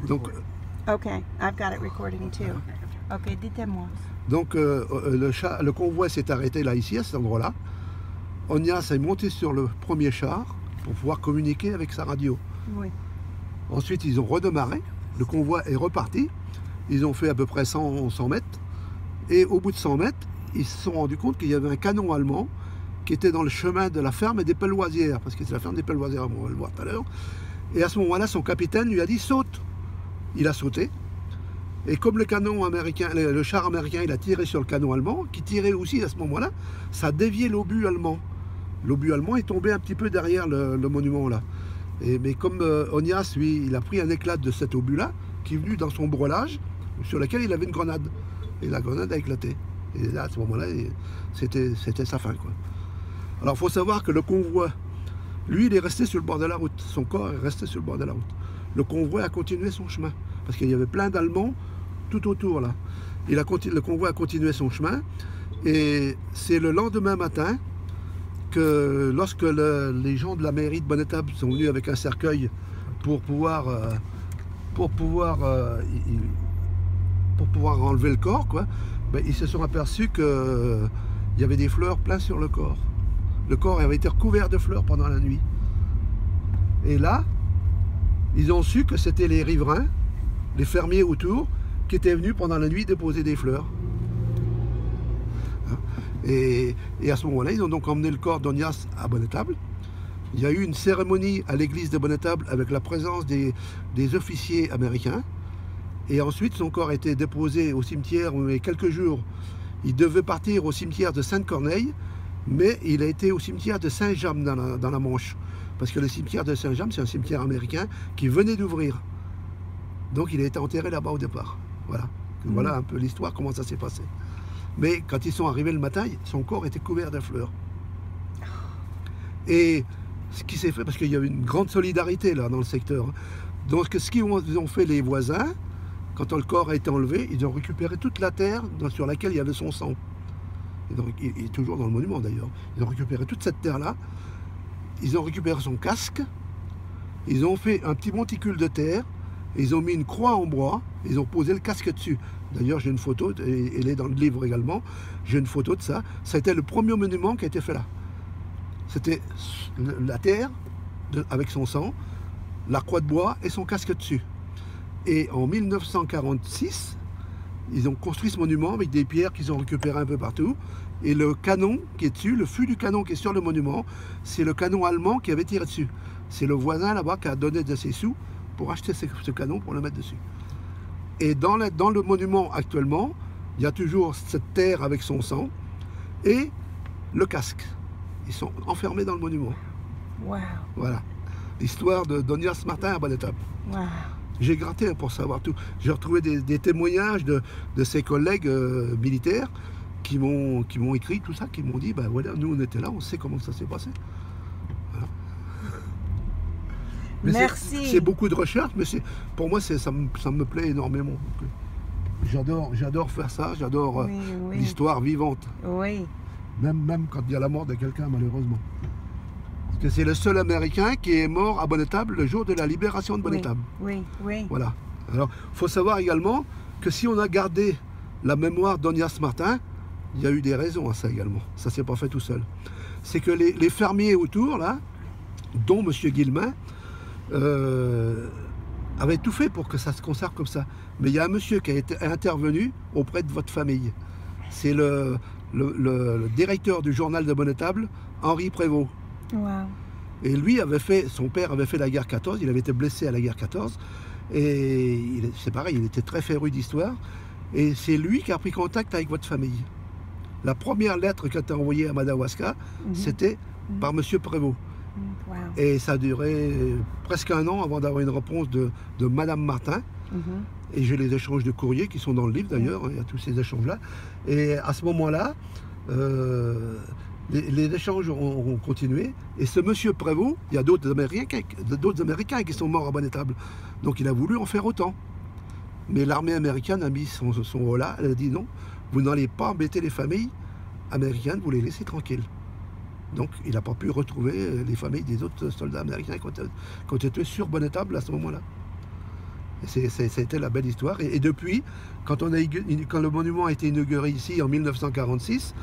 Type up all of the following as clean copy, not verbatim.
Donc, Okay, I've got it recording too. Ok, dites-moi. donc le convoi s'est arrêté là, ici, à cet endroit-là. Onyas est monté sur le premier char pour pouvoir communiquer avec sa radio. Oui. Ensuite, ils ont redémarré. Le convoi est reparti. Ils ont fait à peu près 100 mètres. Et au bout de 100 mètres, ils se sont rendus compte qu'il y avait un canon allemand qui était dans le chemin de la ferme des Pelloisières, parce que c'est la ferme des Pelloisières, on va le voir tout à l'heure. Et à ce moment-là, son capitaine lui a dit « saute ». Il a sauté. Et comme le canon américain, le char américain, il a tiré sur le canon allemand, qui tirait aussi à ce moment-là, ça a dévié l'obus allemand. L'obus allemand est tombé un petit peu derrière le monument là. Mais comme Onyas, lui, il a pris un éclat de cet obus-là, qui est venu dans son brelage, sur lequel il avait une grenade. Et la grenade a éclaté. Et là, à ce moment-là, c'était sa fin, quoi. Alors, il faut savoir que le convoi, lui, il est resté sur le bord de la route. Son corps est resté sur le bord de la route. Le convoi a continué son chemin, parce qu'il y avait plein d'Allemands tout autour, là. Le convoi a continué son chemin, et c'est le lendemain matin que, lorsque les gens de la mairie de Bonnetable sont venus avec un cercueil pour pouvoir enlever le corps, quoi, ben, ils se sont aperçus qu'il y avait des fleurs plein sur le corps. Le corps avait été recouvert de fleurs pendant la nuit. Et là, ils ont su que c'était les riverains, les fermiers autour, qui étaient venus pendant la nuit déposer des fleurs. Et à ce moment-là, ils ont donc emmené le corps d'Onyas à Bonnetable. Il y a eu une cérémonie à l'église de Bonnetable avec la présence des officiers américains. Et ensuite, son corps a été déposé au cimetière, mais quelques jours. Il devait partir au cimetière de Sainte-Corneille, mais il a été au cimetière de Saint-James dans la Manche. Parce que le cimetière de Saint-James, c'est un cimetière américain qui venait d'ouvrir. Donc il a été enterré là-bas au départ. Voilà. Voilà un peu l'histoire, comment ça s'est passé. Mais quand ils sont arrivés le matin, son corps était couvert de fleurs. Et ce qui s'est fait, parce qu'il y avait une grande solidarité là dans le secteur. Donc ce qu'ils ont fait les voisins, quand le corps a été enlevé, ils ont récupéré toute la terre sur laquelle il y avait son sang. Et donc, il est toujours dans le monument d'ailleurs. Ils ont récupéré toute cette terre-là. Ils ont récupéré son casque. Ils ont fait un petit monticule de terre. Ils ont mis une croix en bois. Ils ont posé le casque dessus. D'ailleurs, j'ai une photo, et elle est dans le livre également. J'ai une photo de ça. C'était le premier monument qui a été fait là. C'était la terre avec son sang, la croix de bois et son casque dessus. Et en 1946, ils ont construit ce monument avec des pierres qu'ils ont récupérées un peu partout. Et le canon qui est dessus, le fût du canon qui est sur le monument, c'est le canon allemand qui avait tiré dessus. C'est le voisin là-bas qui a donné de ses sous pour acheter ce canon pour le mettre dessus. Et dans le monument actuellement, il y a toujours cette terre avec son sang et le casque. Ils sont enfermés dans le monument. Wow. Voilà. L'histoire d'Onyas Martin à Bonnetable. Wow. J'ai gratté pour savoir tout. J'ai retrouvé des témoignages de ses collègues militaires qui m'ont écrit tout ça, qui m'ont dit, ben voilà, nous on était là, on sait comment ça s'est passé. Voilà. Merci. C'est beaucoup de recherche, mais pour moi ça me plaît énormément. J'adore faire ça, j'adore l'histoire vivante. Oui. Même quand il y a la mort de quelqu'un, malheureusement. Parce que c'est le seul Américain qui est mort à Bonnetable le jour de la libération de Bonnetable. Oui, oui. Voilà. Alors, il faut savoir également que si on a gardé la mémoire d'Onyas Martin, il y a eu des raisons à ça également. Ça ne s'est pas fait tout seul. C'est que les fermiers autour, là, dont M. Guillemin, avaient tout fait pour que ça se conserve comme ça. Mais il y a un monsieur qui a été intervenu auprès de votre famille. C'est le directeur du journal de Bonnetable, Henri Prévost. Wow. Et lui son père avait fait la guerre 14, il avait été blessé à la guerre 14, et c'est pareil, il était très féru d'histoire, et c'est lui qui a pris contact avec votre famille. La première lettre qui a été envoyée à Madawaska, c'était par M. Prévost. Wow. Et ça a duré presque un an avant d'avoir une réponse de Madame Martin. Et j'ai les échanges de courrier qui sont dans le livre d'ailleurs, il y a tous ces échanges-là. Et à ce moment-là, les échanges ont continué. Et ce monsieur Prévost, il y a d'autres Américains qui sont morts à Bonnetable. Donc il a voulu en faire autant. Mais l'armée américaine a mis son haut là, elle a dit non, vous n'allez pas embêter les familles américaines, vous les laissez tranquilles. Donc il n'a pas pu retrouver les familles des autres soldats américains qui ont été sur Bonnetable à ce moment-là. Ça a été la belle histoire. Et depuis, quand le monument a été inauguré ici en 1946,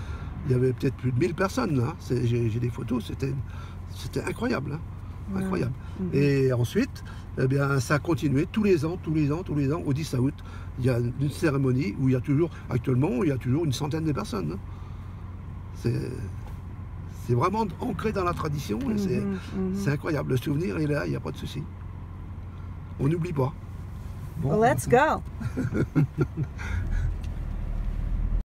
il y avait peut-être plus de 1000 personnes. Hein. J'ai des photos, c'était incroyable. Hein. Incroyable. Et ensuite, eh bien, ça a continué tous les ans, au 10 août. Il y a une cérémonie où actuellement, il y a toujours une centaine de personnes. Hein. C'est vraiment ancré dans la tradition. Et c'est incroyable. Le souvenir est là, il n'y a pas de souci. On n'oublie pas. Bon, well, let's go.